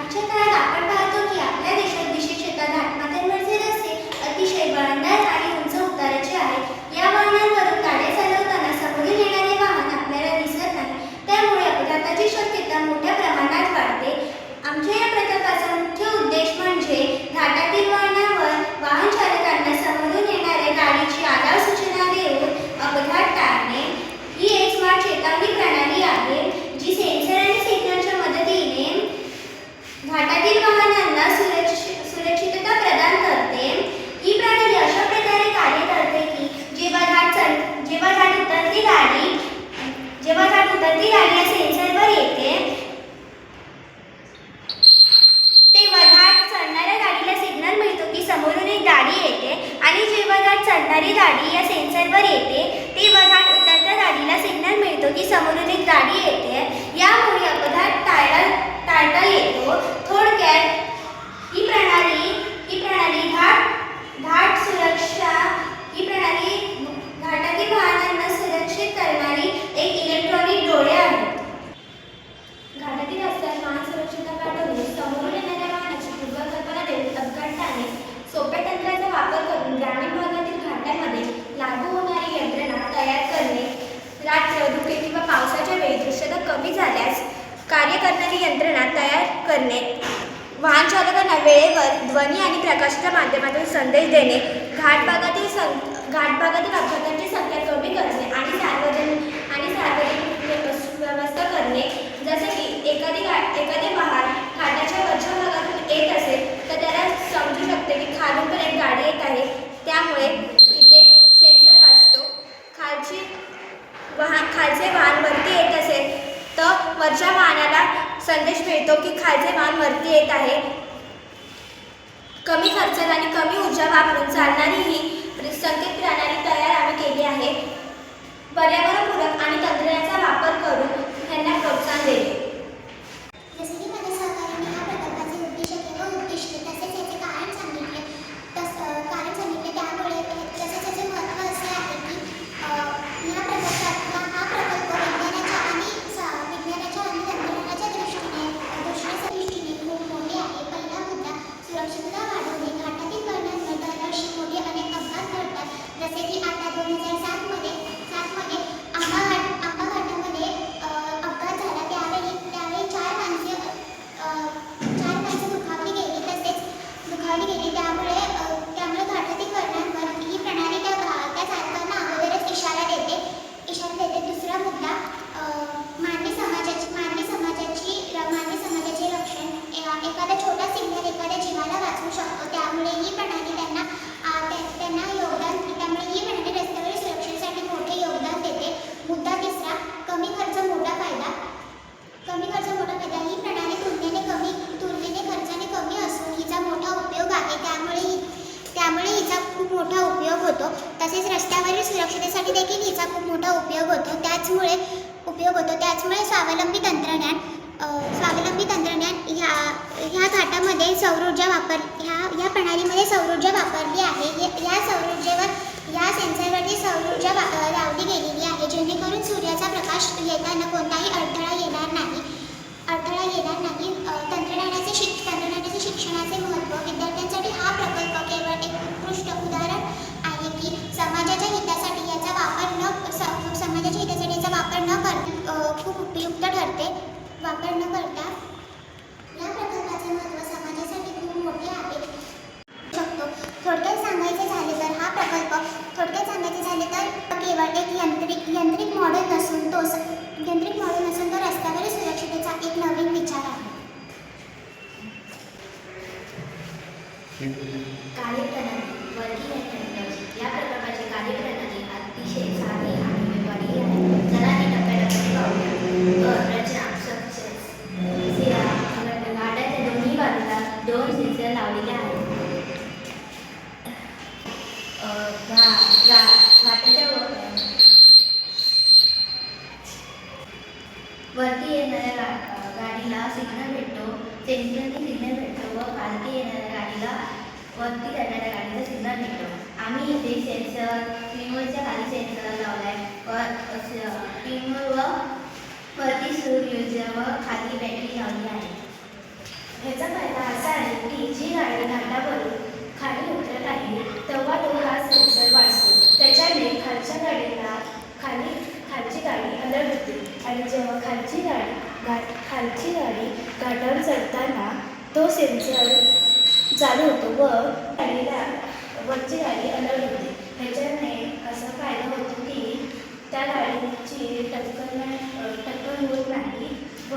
आजच्या काळात आपण पाहतो की आपल्या देशात विशेषतः घाटमाथ्यांवरचे रस्ते अतिशय वळणदार आणि उंच उताराचे आहेत. या वळणांवरून गाड्या चालवताना समोरून येणारे वाहन आपल्याला दिसत नाही, त्यामुळे अपघाताची शक्यता मोठ्या प्रमाणात वाढते. आमच्या या प्रकल्पाचा मुख्य उद्देश म्हणजे घाटातील वळणावर वाहन चालकांना समोरून येणाऱ्या गाडीची आगाऊ सूचना देऊन अपघात टाळणे. ही एक स्मार्ट चेतावणी प्रणाली आहे जी सेन्सर आणि सिग्नलच्या मदतीने घाटातील वाहनांना सुरक्षितता प्रदान करते. ही प्रणाली अशा प्रकारे कार्य करते की जेव्हा घाट उतरती गाडी या सेन्सरवर येते, तेव्हा घाट चढणाऱ्या गाडीला सिग्नल मिळतो की समोरून एक गाडी येते, आणि जेव्हा घाट चढणारी गाडी या सेन्सरवर येते तेव्हा घाट उतरत्या गाडीला सिग्नल मिळतो की समोरून एक गाडी येते. यामुळे अपघात टाळता येतो. थोडक्यात ही प्रणाली घाटातील वाहनांना सुरक्षित करणारी एक इलेक्ट्रॉनिक डोळे आहे. घाटातील रस्त्यात वाहन सुरक्षितता वाढवणे, समोरून येणाऱ्या वाहनाची पूर्वकल्पना देऊन अपघात टाळणे, सोप्या तंत्राचा वापर करून ग्रामीण भागातील घाटांमध्ये लागू होणारी यंत्रणा तयार करणे, रात्र, धुके किंवा पावसाच्या वेळी दृश्यता कमी झाल्यास कार्य करणारी यंत्रणा तयार करणे, वाहन चालकांना वेळेवर ध्वनी आणि प्रकाशाच्या माध्यमातून संदेश देणे, घाट भागातील अपघातांची संख्या कमी करणे आणि सार्वजनिक व्यवस्था करणे. जसे की एखादे वाहन घाटाच्या वरच्या भागातून येत असेल तर त्याला समजू शकते की खालून पण एक गाडी येत आहे, त्यामुळे इथे सेन्सर वाजतो. खालचे वाहन वरती येत असेल तर वरच्या वाहनाला संदेश मिळतो की खालचे वाहन वरती येत आहे. कमी खर्चात आणि कमी ऊर्जा वापरून चालणारी ही संकेत प्रणाली तयार आम्ही केली आहे. पर्यावरणपूरक आणि तंत्रज्ञानाचा वापर करून त्यांना प्रोत्साहन देणे. जसे की माझ्या सहकार्याने हा प्रकल्पाचे उद्दिष्ट तसेच याचे कारण सांगितले, त्यामुळे तसेच याचे महत्त्व असे आहे की हा प्रकल्प विज्ञानाच्या आणि तंत्रज्ञानाच्या दृष्टीने खूप मोठे आहे. पहिला मुद्दा सुरक्षितता वाढवणे. घाटातील वळणांवर दरवर्षी मोठे अनेक अपघात घडतात. जसे की आता 2007 मध्ये आंबा घाटामध्ये अपघात झाला. त्यावेळी चार माणसे दुखावली गेली. त्यामुळे घाटातील वळणांवर ही प्रणाली त्या चालकांना अगोदरच इशारा देते. दुसरा मुद्दा मानवी समाजाचे रक्षण. एखादा छोटा सिग्नल एखाद्या जीवाला वाचवू शकतो. त्यामुळे ही प्रणाली रस्त्यावरील सुरक्षेसाठी मोठे योगदान देते. मुद्दा तिसरा, कमी खर्च मोठा फायदा. ही प्रणाली तुलनेने खर्चाने कमी असून हिचा मोठा उपयोग आहे. त्यामुळे हिचा खूप मोठा उपयोग होतो. तसेच रस्त्यावरील सुरक्षतेसाठी देखील हिचा खूप मोठा उपयोग होतो. त्याचमुळे स्वावलंबी तंत्रज्ञान ह्या घाटामध्ये ह्या प्रणालीमध्ये सौर ऊर्जा वापरली आहे. या सेन्सरवरती सौर ऊर्जा लावली गेलेली आहे, जेणेकरून सूर्याचा प्रकाश येताना कोणताही अडथळा येणार नाही. तंत्रज्ञानाचे शिक्षणाचे महत्त्व. विद्यार्थ्यांसाठी हा प्रकल्प केवळ एक उत्कृष्ट उदाहरण आहे की समाजाच्या हितासाठी याचा वापर न करता खूप उपयुक्त ठरते. या प्रकल्पाचे महत्त्व समाजासाठी खूप मोठे आहे. थोडक्यात सांगायचे झाले तर केवळ एक यांत्रिक मॉडेल नसून तो रस्त्यावरील सुरक्षिततेचा एक नवीन विचार आहे. कार्यप्रणाली. Working technology. या प्रकल्पाची कार्यप्रणाली अतिशय साधी आणि व्यावहारिक आहे. चला ती टप्प्याटप्प्याने पाहूया. रचना. घाटाच्या दोन्ही बाजूला 2 सेन्सर लावलेले आहेत. घाटाच्या वरती येणाऱ्या गाडीला सिग्नल भेटतो, व खालती येणाऱ्या गाडीला वरती जाणाऱ्या गाडीला सिग्नल भेटतो. आम्ही इथे सेन्सर स्क्रीनवरच्या खाली सेन्सर लावलाय. स्क्रीनवर वरती सूर्य व खाली बॅटरी लावली आहे. घाटावर चढताना तो सेन्सर चालू होतो व गाडीला वरची गाडी अलर्ट होते. ह्याच्याने असा फायदा होतो की त्या गाडीची टक्कर होत नाही व